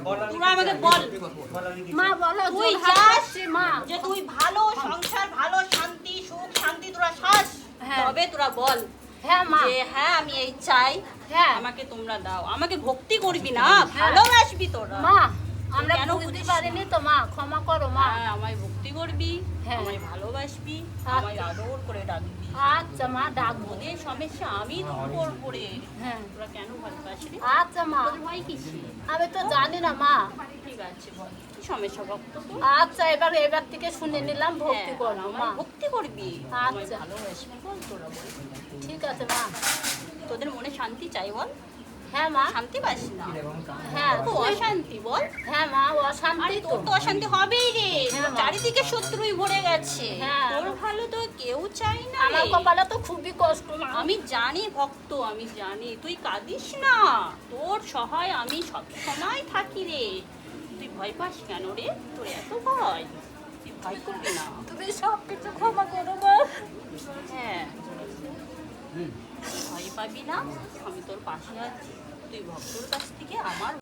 তোরা আমাকে বল মা বলো তুই জোর হাত চাস করছি, মা যে তুই ভালো সংসার ভালো শান্তি সুখ শান্তি তোরা চাস হ্যাঁ। তবে তোরা বল হ্যাঁ মা যে হ্যাঁ আমি এই চাই হ্যাঁ আমাকে তোমরা দাও আমাকে ভক্তি করবি না ভালোবাসবি তোরা মা আমরা কেন বুঝতে বুঝিস পারিনি তো মা ক্ষমা করো মা হ্যাঁ আমায় ভক্তি করবি হ্যাঁ। আমায় ভালোবাসবি আচ্ছা। আমায় আদর করে ডাকবি আচ্ছা মা ডাকবো ওদের সমস্যা আমি দূর করবো রে হ্যাঁ তোরা কেন ভালোবাসবি আচ্ছা মা তোদের ভয় কিসে আমি তো জানি না মা ঠিক আছে বল কি সমস্যা ভক্ত তো আচ্ছা এবার থেকে শুনে নিলাম ভক্তি হ্যাঁ, করবো মা আমায় ভক্তি করবি আমায় আচ্ছা। ভালোবাসবি বল তোরা বল ঠিক আছে মা তোদের মনে শান্তি চাই বল হ্যাঁ মা শান্তি পাস না হ্যাঁ তো অশান্তি বল হ্যাঁ মা আরে অশান্তি তো তোর তো অশান্তি হবেই রে হ্যাঁ, মা। চারিদিকে শত্রুই ভরে গেছে হ্যাঁ। তোর ভালো তো কেউ চাই না আমার রে। কপালে তো খুবই কষ্ট মা আমি জানি ভক্ত আমি জানি তুই কাঁদিস না তোর সহায় আমি সব সময় থাকি রে তুই ভয় পাস কেন রে তোর এত ভয় তুই ভয় করবি না তুমি সব কিছু ক্ষমা করো মা হ্যাঁ ভয় পাবি না আমি তোর পাশে আছি তুই ভক্তর কাছ থেকে আমার